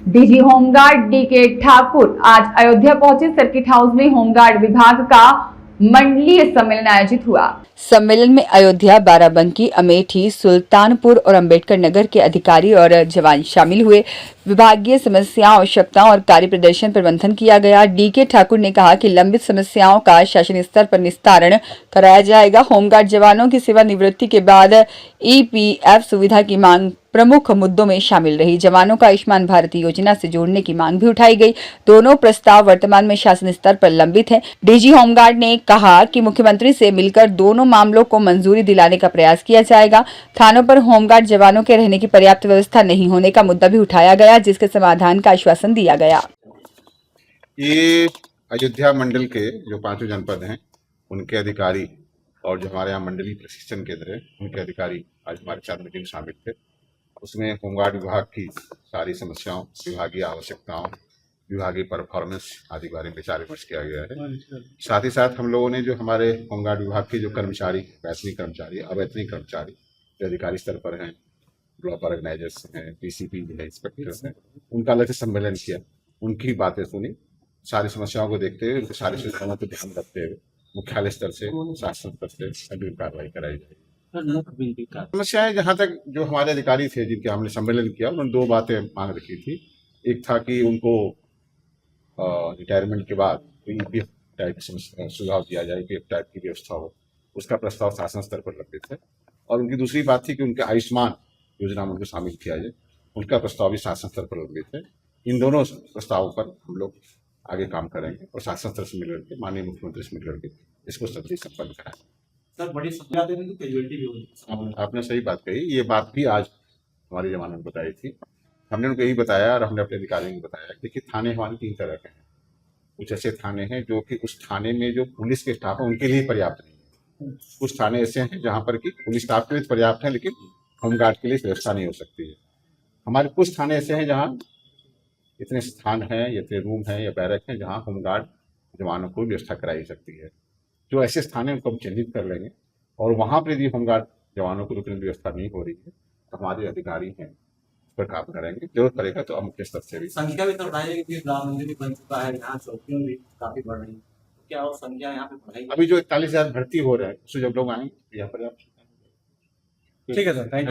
DG home guard DK Thakur आज अयोध्या पहुंचे। Circuit house में होमगार्ड विभाग का मंडलीय सम्मेलन आयोजित हुआ। सम्मेलन में अयोध्या, बाराबंकी, अमेठी, सुल्तानपुर और अंबेडकर नगर के अधिकारी और जवान शामिल हुए। विभागीय समस्याओं, आवश्यकताओं और कार्य प्रदर्शन पर मंथन किया गया। डीके ठाकुर ने कहा कि लंबित समस्याओं का शासन स्तर पर निस्तारण कराया जाएगा। होमगार्ड जवानों की सेवानिवृत्ति के बाद ईपीएफ सुविधा की मांग प्रमुख मुद्दों में शामिल रही। जवानों का आयुष्मान भारत योजना से जोड़ने की मांग भी उठाई गई। दोनों प्रस्ताव वर्तमान में शासन स्तर पर लंबित हैं। डीजी होमगार्ड ने कहा कि मुख्यमंत्री से मिलकर दोनों मामलों को मंजूरी दिलाने का प्रयास किया जाएगा। थानों पर होमगार्ड जवानों के रहने की पर्याप्त व्यवस्था नहीं होने का मुद्दा भी उठाया गया, जिसके समाधान का आश्वासन दिया गया। ये अयोध्या मंडल के जो 5 जनपद हैं उनके अधिकारी और जो हमारे यहाँ मंडलीय प्रशिक्षण केंद्र है उनके अधिकारी आज हमारे साथ मीटिंग शामिल थे। उसमें होमगार्ड विभाग की सारी समस्याओं, विभागीय आवश्यकताओं, विभागीय परफॉर्मेंस आदि बारे में विचार विमर्श किया गया है। साथ ही साथ हम लोगों ने जो हमारे होमगार्ड विभाग के जो कर्मचारी, वैतनिक कर्मचारी, अवैतनिक कर्मचारी जो अधिकारी स्तर पर हैं, ब्लॉक ऑर्गेनाइजर्स हैं, पीसीपी है, इंस्पेक्टर्स हैं, उनका अलग से सम्मेलन किया, उनकी बातें सुनी। सारी समस्याओं को देखते हुए, उनकी सारी समस्याओं पर ध्यान रखते हुए मुख्यालय स्तर से, शासन स्तर से अग्रिम कार्रवाई कराई जाएगी। समस्याएं जहां तक जो हमारे अधिकारी थे जिनके हमने सम्मेलन किया, उन्होंने 2 बातें मांग रखी थी। एक था कि उनको रिटायरमेंट के बाद ईपीएफ टाइप सुझाव दिया जाए, ईपीएफ टाइप की व्यवस्था हो, उसका प्रस्ताव शासन स्तर पर लंबित है। और उनकी दूसरी बात थी कि उनके आयुष्मान योजना में उनको शामिल किया जाए, उनका प्रस्ताव भी शासन स्तर पर लंबित है। इन दोनों प्रस्तावों पर हम लोग आगे काम करेंगे और शासन स्तर से मिलकर के, माननीय मुख्यमंत्री से मिलकर के इसको सब्जी संपन्न कराएंगे। सर, बड़ी समस्या देने तो कैजुअलिटी भी होगी। आपने सही बात कही। ये बात भी आज हमारे जवानों ने बताई थी। हमने उनको यही बताया और हमने अपने अधिकारियों को बताया कि देखिए, थाने हमारे 3 तरह के हैं। कुछ ऐसे थाने हैं जो कि उस थाने में जो पुलिस के स्टाफ है उनके लिए पर्याप्त नहीं है। कुछ थाने ऐसे हैं जहाँ पर कि पुलिस स्टाफ के लिए पर्याप्त है लेकिन होमगार्ड के लिए व्यवस्था नहीं हो सकती है। हमारे कुछ थाने ऐसे हैं जहाँ इतने स्थान हैं, इतने रूम हैं या बैरक हैं जहाँ होमगार्ड जवानों को व्यवस्था कराई सकती है। जो ऐसे स्थान है उनको हम चिन्हित कर लेंगे और वहाँ पर यदि होमगार्ड जवानों को रुकने की व्यवस्था नहीं हो रही है तो हमारे अधिकारी हैं उस पर काम करेंगे। जरूरत पड़ेगा तो मुख्य स्तर से भी। संख्या भी तो बढ़ाई है क्योंकि राम मंदिर भी बन चुका है, यहाँ चौकियों भी काफी बढ़ रही है। क्या और संख्या यहाँ पे बढ़ाई? अभी जो 41,000 भर्ती हो रहे हैं उससे जब लोग आएंगे यहाँ पर आप। ठीक है सर, थैंक यू।